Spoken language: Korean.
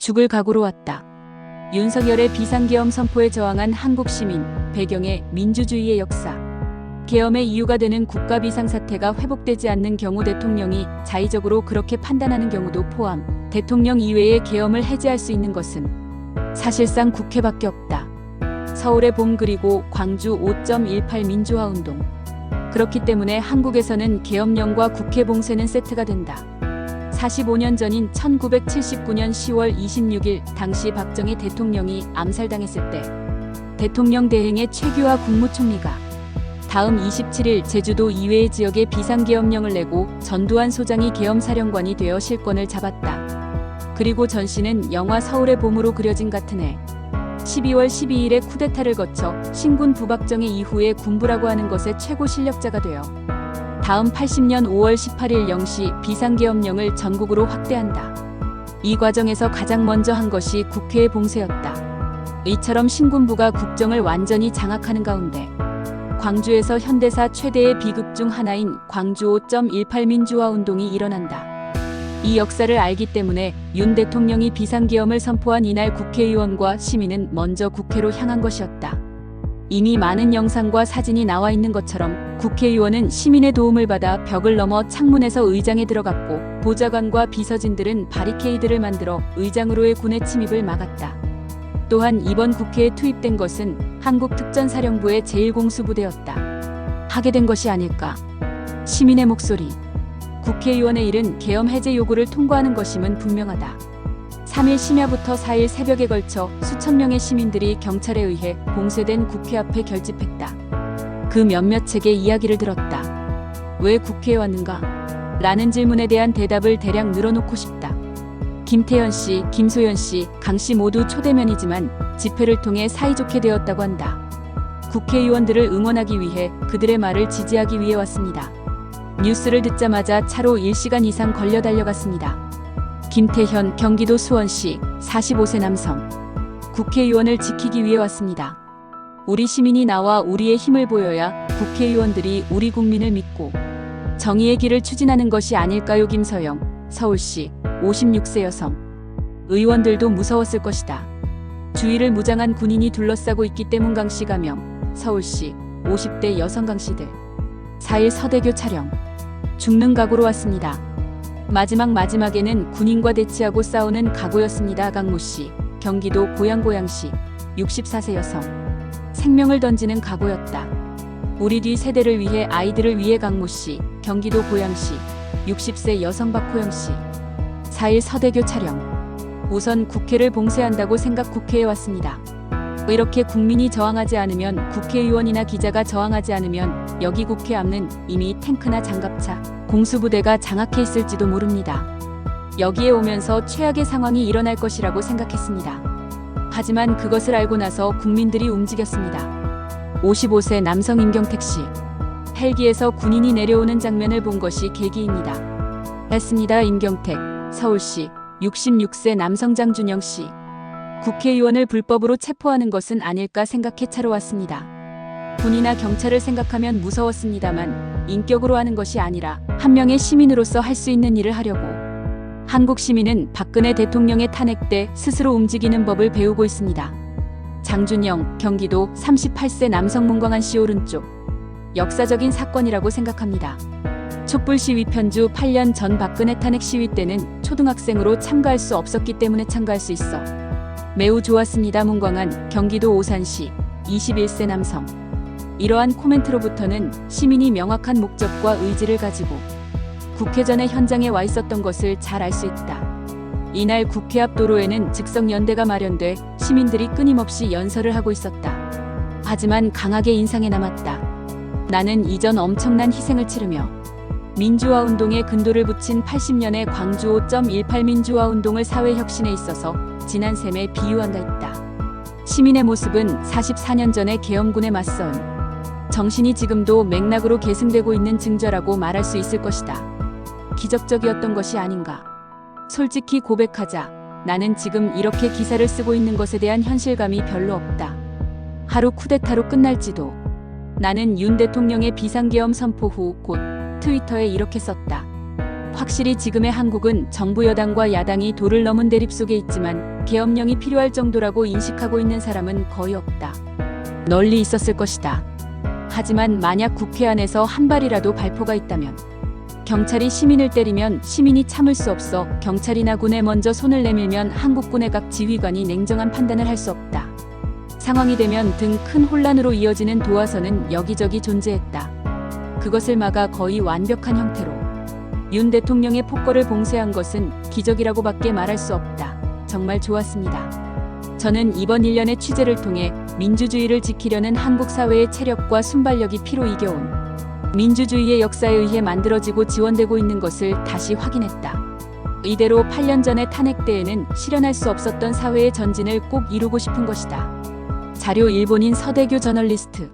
죽을 각오로 왔다. 윤석열의 비상계엄 선포에 저항한 한국 시민, 배경의 민주주의의 역사. 계엄의 이유가 되는 국가 비상사태가 회복되지 않는 경우 대통령이 자의적으로 그렇게 판단하는 경우도 포함, 대통령 이외에 계엄을 해제할 수 있는 것은 사실상 국회밖에 없다. 서울의 봄 그리고 광주 5.18 민주화운동. 그렇기 때문에 한국에서는 계엄령과 국회 봉쇄는 세트가 된다. 45년 전인 1979년 10월 26일 당시 박정희 대통령이 암살당했을 때 대통령 대행의 최규하 국무총리가 다음 27일 제주도 이외의 지역에 비상계엄령을 내고 전두환 소장이 계엄사령관이 되어 실권을 잡았다. 그리고 전 씨는 영화 서울의 봄으로 그려진 같은 해 12월 12일에 쿠데타를 거쳐 신군 부박정희 이후에 군부라고 하는 것의 최고 실력자가 되어 다음 80년 5월 18일 0시 비상계엄령을 전국으로 확대한다. 이 과정에서 가장 먼저 한 것이 국회의 봉쇄였다. 이처럼 신군부가 국정을 완전히 장악하는 가운데 광주에서 현대사 최대의 비극 중 하나인 광주 5.18 민주화운동이 일어난다. 이 역사를 알기 때문에 윤 대통령이 비상계엄을 선포한 이날 국회의원과 시민은 먼저 국회로 향한 것이었다. 이미 많은 영상과 사진이 나와 있는 것처럼 국회의원은 시민의 도움을 받아 벽을 넘어 창문에서 의장에 들어갔고 보좌관과 비서진들은 바리케이드를 만들어 의장으로의 군의 침입을 막았다. 또한 이번 국회에 투입된 것은 한국특전사령부의 제1공수부대였다. 하게 된 것이 아닐까. 시민의 목소리. 국회의원의 일은 계엄 해제 요구를 통과하는 것임은 분명하다. 3일 심야부터 4일 새벽에 걸쳐 수천 명의 시민들이 경찰에 의해 봉쇄된 국회 앞에 결집했다. 그 몇몇 책의 이야기를 들었다. 왜 국회에 왔는가? 라는 질문에 대한 대답을 대략 늘어놓고 싶다. 김태현 씨, 김소연 씨, 강 씨 모두 초대면이지만 집회를 통해 사이좋게 되었다고 한다. 국회의원들을 응원하기 위해 그들의 말을 지지하기 위해 왔습니다. 뉴스를 듣자마자 차로 1시간 이상 걸려 달려갔습니다. 김태현, 경기도 수원시, 45세 남성. 국회의원을 지키기 위해 왔습니다. 우리 시민이 나와 우리의 힘을 보여야 국회의원들이 우리 국민을 믿고 정의의 길을 추진하는 것이 아닐까요? 김서영, 서울시, 56세 여성. 의원들도 무서웠을 것이다. 주위를 무장한 군인이 둘러싸고 있기 때문. 강씨 가명, 서울시, 50대 여성. 강씨들. 4일 서대교 촬영. 죽는 각오로 왔습니다. 마지막에는 군인과 대치하고 싸우는 각오였습니다. 강모씨, 경기도 고양시, 64세 여성. 생명을 던지는 각오였다. 우리 뒤 세대를 위해, 아이들을 위해. 강모씨, 경기도 고양시, 60세 여성. 박호영씨. 4일 서대교 촬영. 우선 국회를 봉쇄한다고 생각. 국회에 왔습니다. 이렇게 국민이 저항하지 않으면, 국회의원이나 기자가 저항하지 않으면 여기 국회 앞는 이미 탱크나 장갑차, 공수부대가 장악해 있을지도 모릅니다. 여기에 오면서 최악의 상황이 일어날 것이라고 생각했습니다. 하지만 그것을 알고 나서 국민들이 움직였습니다. 55세 남성. 임경택 씨. 헬기에서 군인이 내려오는 장면을 본 것이 계기입니다. 했습니다. 임경택, 서울시, 66세 남성. 장준영 씨. 국회의원을 불법으로 체포하는 것은 아닐까 생각해 차로 왔습니다. 군이나 경찰을 생각하면 무서웠습니다만 인격으로 하는 것이 아니라 한 명의 시민으로서 할 수 있는 일을 하려고. 한국 시민은 박근혜 대통령의 탄핵 때 스스로 움직이는 법을 배우고 있습니다. 장준영, 경기도, 38세 남성. 문광한 씨. 오른쪽. 역사적인 사건이라고 생각합니다. 촛불 시위. 편주. 8년 전 박근혜 탄핵 시위 때는 초등학생으로 참가할 수 없었기 때문에 참가할 수 있어 매우 좋았습니다. 문광한, 경기도 오산시, 21세 남성. 이러한 코멘트로부터는 시민이 명확한 목적과 의지를 가지고 국회 전의 현장에 와 있었던 것을 잘 알 수 있다. 이날 국회 앞 도로에는 즉석연대가 마련돼 시민들이 끊임없이 연설을 하고 있었다. 하지만 강하게 인상에 남았다. 나는 이전 엄청난 희생을 치르며 민주화운동에 근도를 붙인 80년의 광주 5.18 민주화운동을 사회혁신에 있어서 지난 셈에 비유한가 있다. 시민의 모습은 44년 전의 계엄군에 맞선 정신이 지금도 맥락으로 계승되고 있는 증거라고 말할 수 있을 것이다. 기적적이었던 것이 아닌가. 솔직히 고백하자, 나는 지금 이렇게 기사를 쓰고 있는 것에 대한 현실감이 별로 없다. 하루 쿠데타로 끝날지도. 나는 윤 대통령의 비상계엄 선포 후 곧 트위터에 이렇게 썼다. 확실히 지금의 한국은 정부 여당과 야당이 도를 넘은 대립 속에 있지만 계엄령이 필요할 정도라고 인식하고 있는 사람은 거의 없다. 널리 있었을 것이다. 하지만 만약 국회 안에서 한 발이라도 발포가 있다면, 경찰이 시민을 때리면 시민이 참을 수 없어 경찰이나 군에 먼저 손을 내밀면 한국군의 각 지휘관이 냉정한 판단을 할 수 없다. 상황이 되면 등 큰 혼란으로 이어지는 도화선은 여기저기 존재했다. 그것을 막아 거의 완벽한 형태로 윤 대통령의 폭거를 봉쇄한 것은 기적이라고밖에 말할 수 없다. 정말 좋았습니다. 저는 이번 1년의 취재를 통해 민주주의를 지키려는 한국 사회의 체력과 순발력이 피로 이겨온 민주주의의 역사에 의해 만들어지고 지원되고 있는 것을 다시 확인했다. 이대로 8년 전의 탄핵 때에는 실현할 수 없었던 사회의 전진을 꼭 이루고 싶은 것이다. 자료 일본인 서대교 저널리스트